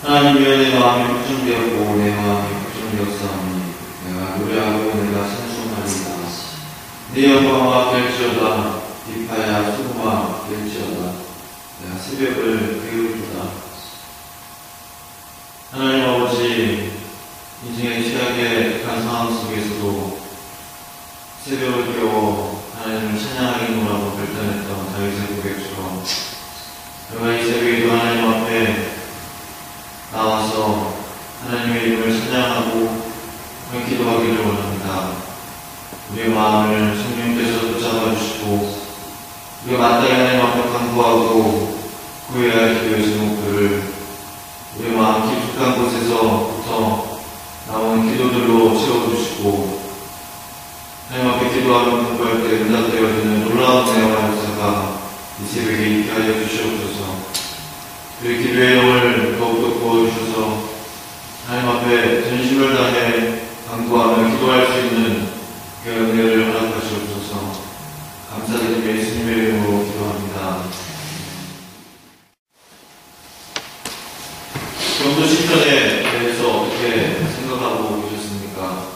하나님이여 내 마음이 걱정되었고 내 마음이 걱정되었사오니 내가 노래하고 내가 찬송하리이다. 네 영광과 될지어다 비파야 수고와 될지어다 내가 새벽을 깨우리다. 하나님 아버지, 인생의 최악의 상황 속에서도 새벽을 깨워 하나님을 찬양하기노라고 결단했던 다윗의 고백처럼 우리가 이 새벽에도 하나님 앞에 나와서 하나님의 이름을 찬양하고 기도하기를 원합니다. 우리의 마음을 성령께서 붙잡아 주시고 우리가 마땅히 하나님 앞에 간구하고 구해야 할 기도의 제목들을 우리의 마음 깊숙한 곳에서부터 나오는 기도들로 채워주시고 하나님 앞에 기도하며 간구할 때 응답되어지는 놀라운 내용과 역사가 이 새벽에 있게 하여 주시옵소서. 우리 기도의 영을 더욱더 부어주셔서 하나님 앞에 전심을 다해 간구하며 기도할 수 있는 그 은혜를 허락하시옵소서. 감사드리며 예수님의 이름으로 기도합니다. 경도 시편에 대해서 어떻게 생각하고 계셨습니까?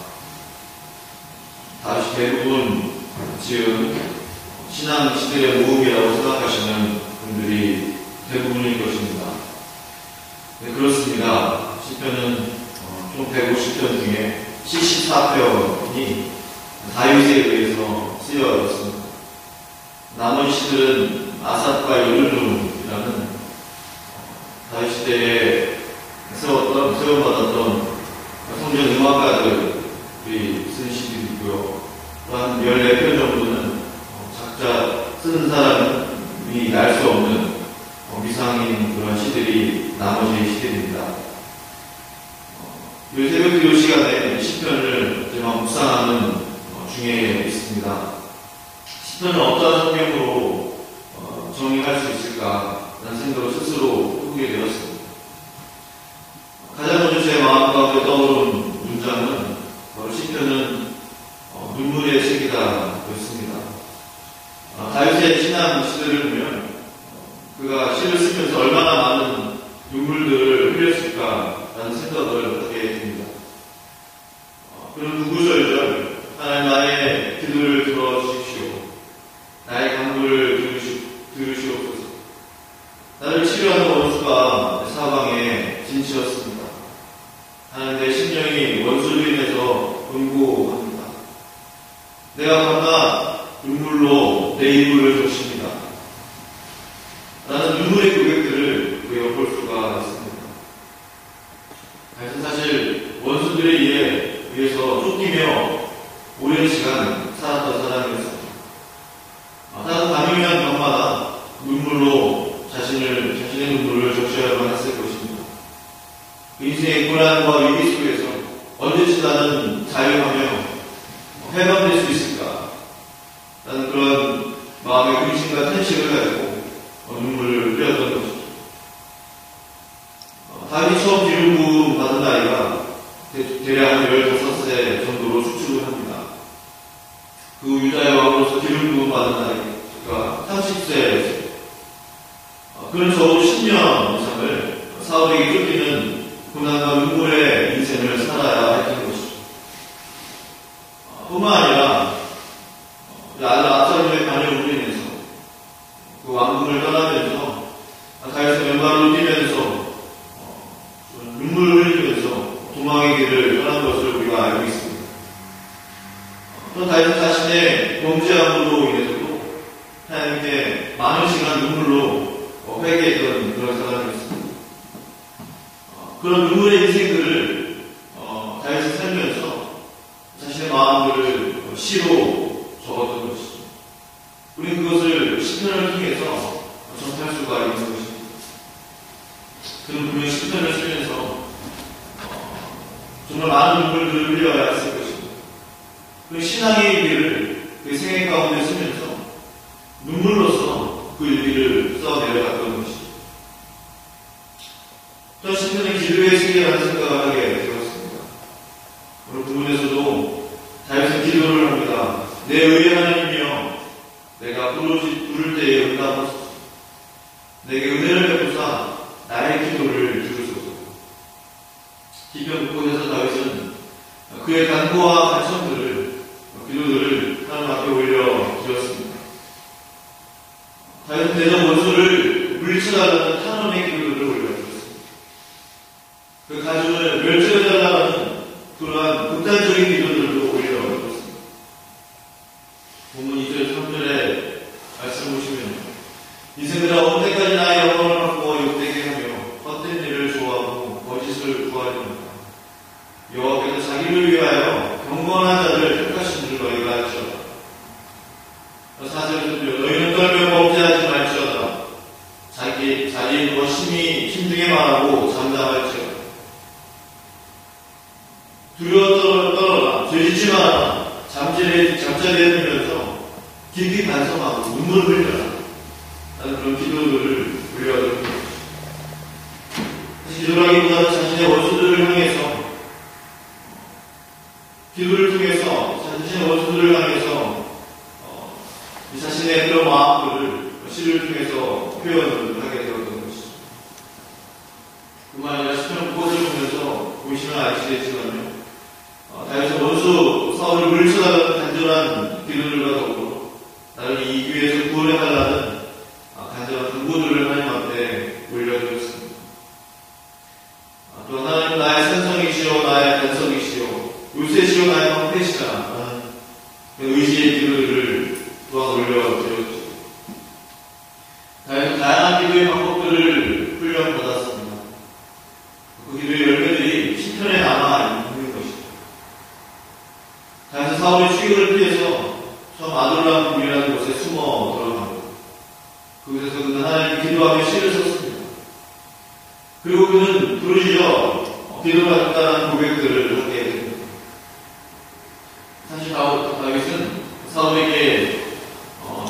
다시 대부분 지금 신앙 시대의 모험이라고 생각하시는 분들이 대부분일 것입니다. 네, 그렇습니다. 시편은 총 150편 중에 74편이 다윗에 의해서 쓰여졌습니다. 나머지 시들은 아삽과 여르름이라는 다윗 시대에 세워받았던 성전 음악가들이 쓴 시들이고요. 또한 14편 정도는 작자 쓰는 사람이 알 수 없는 미상인 그런 시들이 나머지 시들입니다. 이 새벽 기도 시간에 시편을 제가 묵상하는 중에 있습니다. 시편을 어떠한 성경으로 정의할 수 있을까라는 생각을 스스로 해보게 되었습니다. 가장 먼저 제 마음 가운데 떠오른 문장은 바로 시편은 눈물의 책이다 였습니다. 다윗의 신앙 시들을 보면 그가 시를 쓰면서 얼마나 많은 눈물들을 흘렸을까라는 생각을 하게 됩니다. 그런 구구절절 하나님 나의 기도를 들어주십시오. 나의 간구를 들으시옵소서. 나를 치료하는 원수가 사방에 진치었습니다. 하나님 내 심령이 원수로 인해서 분고합니다. 내가 밤낮 눈물로 내 이불을 적십니다. 라는 눈물의 고백들을 우리가 볼 수가 있습니다. 그래서 사실 원수들에 의해서 쫓기며 오랜 시간 살았던 사람이었습니다. 다른 감염한 밤마다 눈물로 자신의 눈물을 적셔야만 했을 것입니다. 그 인생의 고난과 위기 속에서 언제쯤 나는 자유하며 해방될 수 있을까? 라는 그런 마음의 의심과 탄식을 가지고 눈물을 흘렸던 것이죠. 다윗이 처음 기름 부음 받은 나이가 대략 15세 정도로 추측을 합니다. 그 유다의 왕으로서 기름 부음 받은 나이가 30세였습니다. 그는 적어도 10년 이상을 사울에게 쫓기는 고난과 눈물의 인생을 살아야 했던 것이죠. 뿐만 아니라 압살롬의 반역으로 인해서 그 왕궁을 떠나면서 다윗의 맨발로 뛰면서 눈물을 흘리면서 도망의 길을 떠난 것을 우리가 알고 있습니다. 또 다윗 자신의 범죄함으로 인해서도 하나님께 많은 시간 눈물로 회개했던 그런 사람이었습니다. 그런 눈물의 인생들을 다윗이 살면서 자신의 마음을 시로 적었던 것이죠. 우리는 그것을 시편을 통해서 접할 수가 있는 것입니다. 그는 분명히 시편을 쓰면서 정말 많은 눈물들을 흘려야 했을 것입니다. 그 신앙의 일기를 그 생애 가운데 쓰면서 눈물로서 그 일기를 써 내려갔던 것이죠. 또 시편은 기도의 세계라는 생각을 하게 되었습니다. 오늘 부분에서도 다윗은 기도를 합니다. 내 의의 하나님이여 내가 부를 때에 응답하소서. 내게 은혜를 베푸사 나의 기도를 들으소서. 앞에 올려드렸습니다. 다윗은 대적 원수를 물리쳐달라는 탄원의 기도를 올려드렸습니다. 그 가족을 멸절해달라는 그러한 극단적인 기도들도 올려드렸습니다. 본문 2절 3절에 말씀 보시면 이생들아 언제까지 나의 영광을 바꾸어 욕되게 하며 헛된 일을 좋아하고 거짓을 구하려는가. 여호와께서 자기를 위하여 경건한 자를 택하신 줄 너희가 알지어다. 4절에서도 너희는 떨며 범죄하지 말지어다. 자기의 누워 심히 힘들게 말하고 잠잠할지어다. 두려워 떨어라. 죄짓지 말아라. 잠자리에 들면서 깊이 반성하고 눈물을 흘려라. 라는 그런 기도들을 올려드립니다. 기도라기보다는 자신의 원수들을 향해서 기도를 통해서 자신의 원수들을 향해서 자신의 그런 마음들을 시를 통해서 표현을 하게 되었던 것이죠. 그만 아니라 시편 9권을 보면서 보시면 아시겠지만요. 다윗은 원수 사울을 물리쳐달라는 간절한 기도들과 더불어 나를 이 기회에서 구원해달라는 간절한 간구들을 하나님 앞에 올려드렸습니다. 또 하나님 나의 산성이시오 나의 반석이시오 요새시오 나의 방패시다 라는 의지의 기도들을 또한 올려드렸죠. 다윗은 다양한 기도의 방법들을 훈련받았습니다. 그 기도의 열매들이 시편에 남아 있는 것이죠. 다윗은 사울의 추격을 피해서 처음 아둘람 굴이라는 곳에 숨어 들어갑니다. 그곳에서 그는 하나님께 기도하며 시를 썼습니다. 그리고 그는 부르짖어 기도를 하겠다는 고백들을 하게 됩니다. 사실 다윗은 사울에게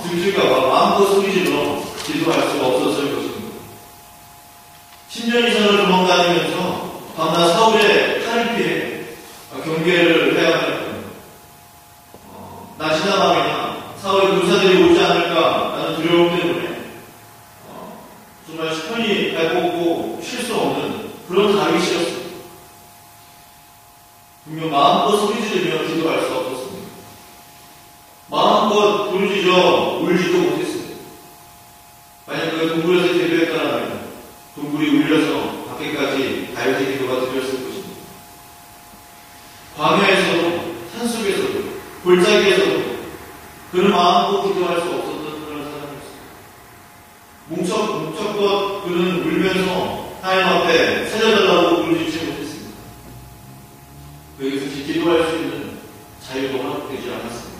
들킬까봐 마음껏 소리질러 기도할 수가 없었을 것입니다. 10년 이상을 도망다니면서 밤낮 사울의 칼을 피해 경계를 해야 합니다. 낮이나 밤이나 사울의 군사들이 오지 않을까라는 두려움 때문에 정말 편히 발뻗고 쉴 수 없는 그런 다윗이었습니다. 분명 마음껏 소리지르며 기도할 수 없었습니다. 마음껏 부르짖어 울지도 못했습니다. 만약 그 동굴에서 기도했다면 동굴이 울려서 밖에까지 다윗의 기도가 들렸을 것입니다. 광야에서도 산속에서도 골짜기에서도 그는 마음껏 기도할 수 없었던 그런 사람이었습니다. 뭉쩍껏 그는 울면서 하나님 앞에 살려달라고 부르짖지 못했습니다. 그에게서 기도할 수 있는 자유도 허락되지 않았습니다.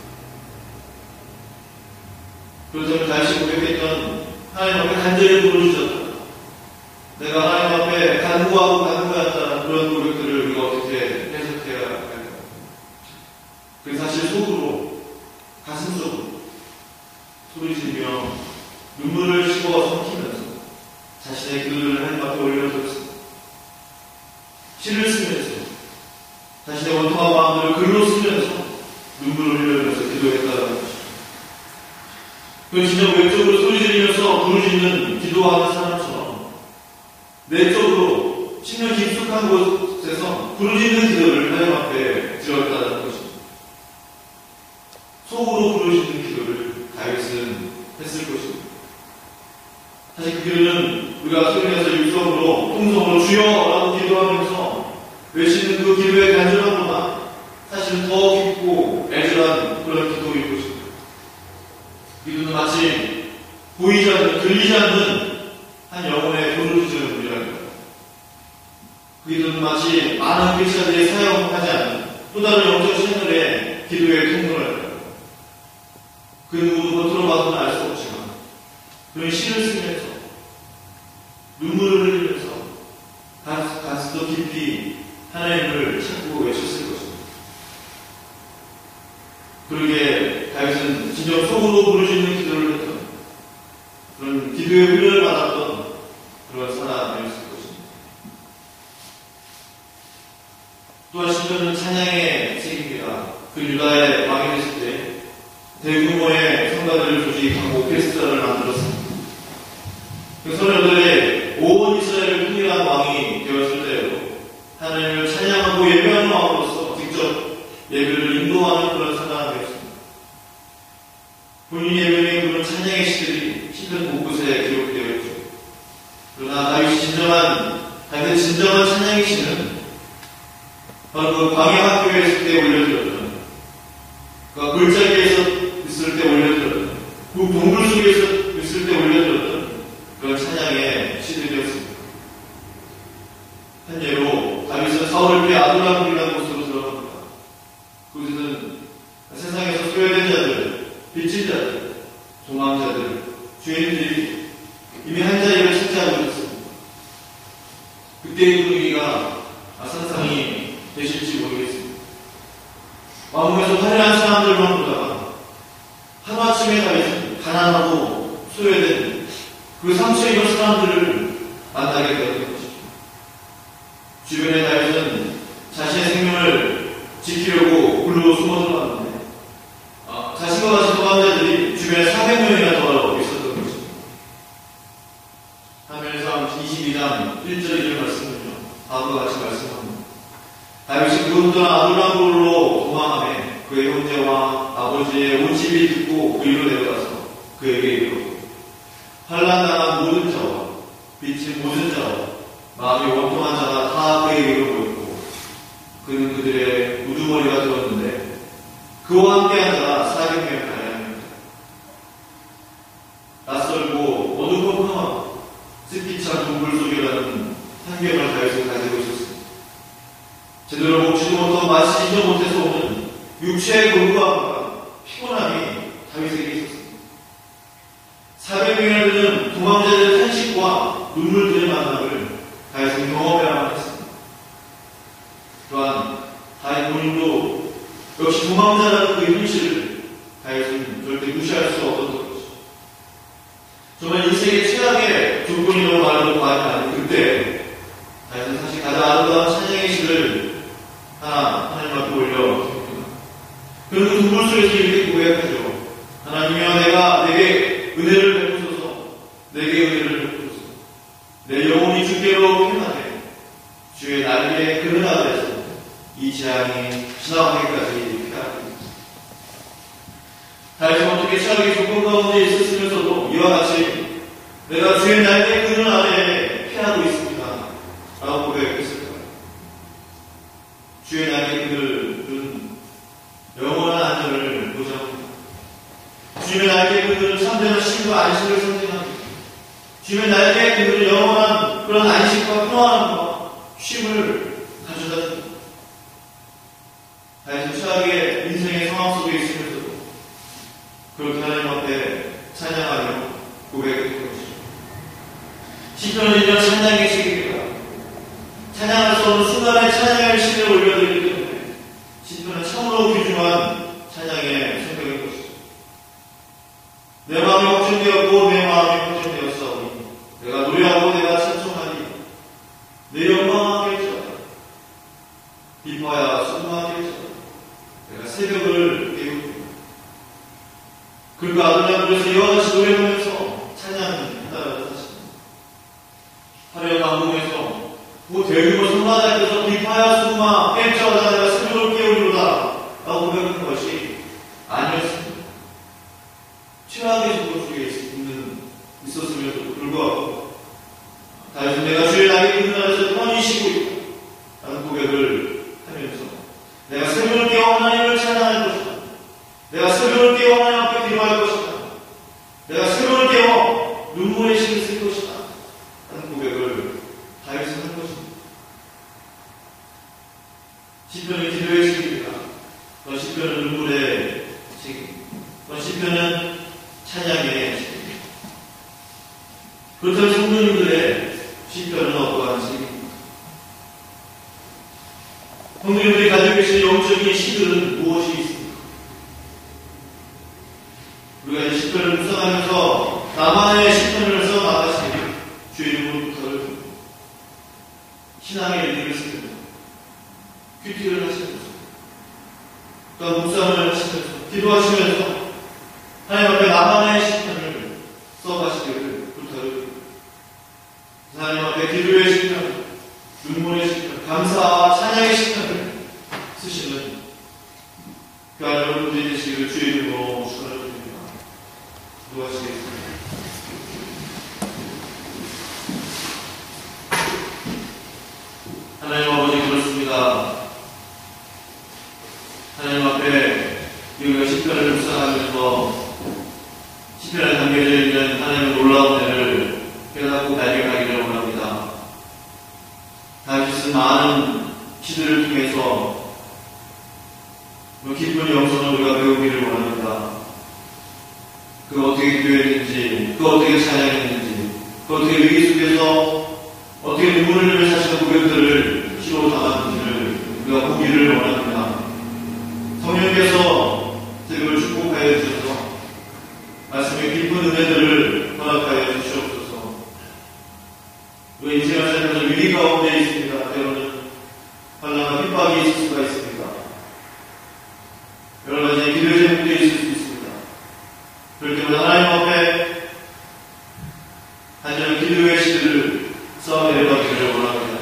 그렇다면 다시 고백했던 하나님 앞에 간절히 부르짖었다. 내가 하나님 앞에 간구하였다는 그런 고백들을 우리가 어떻게 해석해야 할까요? 그 사실 속으로 가슴속으로 소리지르며 눈물을 씹어 삼키면서 자신의 기도를 하나님 앞에 올려드렸습니다. 시를 쓰면서 자신의 원통한 마음들을 글로 쓰면서 눈물을 흘리면서 기도했다는 것이죠. 그 진짜 외적으로 소리지르면서 부르짖는 기도하는 사람처럼 내적으로 심령 깊숙한 곳에서 부르짖는 기도를 하나님 앞에 드렸다는 것입니다. 속으로 부르짖는 기도를 다윗은 했을 것입니다. 사실 그 기도는 우리가 소리내서 육성으로 통성으로 주여라고 기도하면서 외치는 그 기도의 간절함보다 사실은 더 깊고 애절한 그런 기도일 것입니다. 기도는 마치 보이지 않는, 들리지 않는 한 영혼의 부르짖음이랍니다. 그 기도는 마치 많은 크리스찬들이 사용하지 않는 또 다른 영적 채널의 기도의 통로랄까요. 그 누구도 겉으로 봐서는 알 수 없지만 그런 시를 쓰면서 눈물을 흘리면서 가슴도 깊이 하나님을 찾고 외쳤을 것입니다. 그러기에 다윗은 진정 속으로 부르짖는 기도를 했던 그런 기도의 훈련을 받았던 그런 사람이었을 것입니다. 또한 시편은 찬양의 책입니다. 그 유다의 왕이 됐을 때 대규모의 성가들을 조직하고 오케스트라를 만들었습니다. 그 38의 온 이스라엘을 통일한 왕이 되었을 때에도 하나님을 찬양하고 예배하는 왕으로서 직접 예배를 인도하는 그런 사람이었습니다. 본인 예배에 부른 찬양의 시들이 시편 곳곳에 기록되어 있죠. 그러나 다윗의 진정한 찬양의 시는 바로 그 광야 학교에 있을 때 올려드렸던, 그 골짜기에서 있을 때 올려드렸던, 그 동굴 속에서 있을 때 올려드렸던 그런 찬양의 시들이었습니다. 한 예로 다윗은 사울을 피해 아둘람이라는 곳으로 들어갑니다. 그곳에는 세상에서 소외된 자들, 빚진 자들, 도망자들, 죄인들이 이미 한 자리를 차지하고 있었습니다. 그때의 분위기가 상상이 되실지 모르겠습니다. 왕궁에서 화려한 사람들만 보다가 하루아침에 다윗은 가난하고 소외된 그 상처 입은 사람들을 만나게 되었던 것이죠. 주변의 다윗은 자신의 생명을 지키려고 굴로 숨어 들어갔는데 자신과 같이 도망자들이 주변에 400명이나 더 있었던 것입니다. 사무엘상 22장 1절 2절 말씀은요, 다음과 같이 말씀합니다. 다윗이 그곳 아둘람굴로 도망하며 그의 형제와 아버지의 온 집이 듣고 그 위로 내려가서 그에게 이르고 환난당한 모든 자와 빚진 모든 자와 마음이 원통한 자가 다 그에게로 모였고 그는 그들의 우두머리가 되었는데 그와 함께한 자가 400명을 가량합니다. 낯설고 어둡고 험하고 습기찬 동굴 속이라는 환경을 다윗이 가지고 있었습니다. 제대로 먹지도 못하고 마시지도 못해서 오는 육체의 공부함과 피곤함이 다윗에게 있었습니다. 400명이나 되는 도망자들의 탄식과 눈물들의 만남을 다윗은 경험해야만 했습니다. 또한 다윗 본인도 역시 도망자라는 그 현실을 다윗은 절대 무시할 수 없었던 것이죠. 정말 인생의 최악의 조건이라고 말해도 과언이 아닌 그때 다윗은 사실 가장 아름다운 찬양의 시를 하나님 앞에 올려드립니다. 그리고 그 동굴 속에서 이렇게 고백하죠. 하나님이여, 내가 내게 은혜를 베푸소서, 내게 은혜를 베푸소서. 내 영혼이 주께로 편하게 주의 날개에 그늘 아래에서 이 재앙이 지나가기까지 피하랍니다. 다윗은 어떻게 최악의 조건 가운데 있었으면서도 이와 같이 내가 주의 날개에 그늘 아래에 피하고 있습니다 라고 고백했을까요? 주의 날개에 그늘은 영원한 안전을 보장합니다. 주의 날개에 그늘은 참되는 쉼과 안식을 상징합니다. 주의 날개에 그늘은 영원한 그런 안식과 평안함과 쉼을 가져다 줍니다. 다윗은 최악의 인생의 상황 속에 있으면서도 그렇게 하나님 앞에 찬양하며 고백했던 것이죠. 시편은 이런 찬양의 시기입니다. 찬양할 수 없는 순간에 찬양의 시를 올려드리기 때문에 시편은 참으로 귀중한 찬양의 성격인 것이죠. 내 마음이 걱정되었고 내 마음이 걱정되었사오니 내가 노래하고 내가 찬송하니 내 영광하게 할지어다. 비파야 순마하게 할지어다. 내가 새벽을 깨우고 그리고 아둘람굴에서 이와 같이 노래하면서 찬양한다는 사실입니다. 화려한 왕궁에서 그 대규모 성가대에서 비파야 순마 깨우쳐하자 내가 새벽을 깨우리로다 라고 고백한 것이 아니었습니다. 최악의 조건 속에 있었음에도 불구하고 다윗은 내가 주의 날개 그늘 아래서 편히 쉬고 있다 라는 고백을 하면서 내가 새벽을 깨워 하나님을 찬양할 것이다. 내가 새벽을 깨워 하나님 앞에 기도할 것이다. 내가 새벽을 깨워 눈물의 시를 쓸 것이다 라는 고백을 다윗은 한 것입니다. 시편은 기도의 시입니다. 또 시편은 눈물의 시입니다. 또 시편은 찬양의 시입니다. 그렇다면 성도님들의 시편은 어떠한 시입니까? 성도님들이 가지고 계신 영적인 시들은 무엇이 있습니까? 우리가 이 시편을 묵상하면서 나만의 시편을 써 나가시길 주의 이름으로부터 신앙의 일기를 쓰면서 큐티를 하시면서 또 묵상을 하시면서 기도하시면서 하나님 앞에 나만의 시편을 써가시기를 부탁드립니다. 하나님 앞에 기도의 시편, 눈물의 시편, 감사와 찬양의 시편을 쓰시는 귀한 여러분들이 되시기를 주의 이름으로 축원드립니다. 기도하시겠습니다. 하나님 아버지, 그렇습니다. 하나님 앞에 우리가 시편을 묵상하면서 시편에 담겨져 있는 하나님의 놀라운 은혜를 깨닫고 발견하기를 원합니다. 다윗이 쓴 많은 시들을 통해서 기쁜 영성을 우리가 배우기를 원합니다. 그 어떻게 기도했는지, 그 어떻게 찬양했는지, 그 어떻게 위기 속에서 어떻게 눈물을 흘리며 사시는 고백들을 시로 담았는지를 우리가 보기를 원합니다. 성령께서 새벽을 축복하여 주셔서 말씀의 깊은 은혜들을 허락하여 주시옵소서. 우리 인생을 살면서 위기 가운데 있습니다. 때로는 환난과 핍박이 있을 수가 있습니다. 여러 가지 기도의 제목들이 있을 수 있습니다. 그럴 때마다 하나님 앞에 하나님의 기도의 시들을 쌓아 내려가기를 원합니다.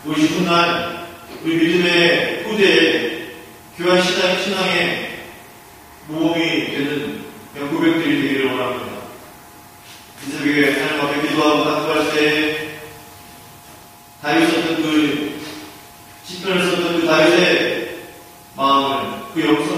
우리 싶은 날 우리 믿음의 후대에 교회 신앙의 모범이 되는 고백들이 되기를 원합니다. 이 새벽에 하나님 앞에 기도하고 기도할 때 다윗이 썼던 그 시편을 썼던 그 다윗의 마음을, 그 영성을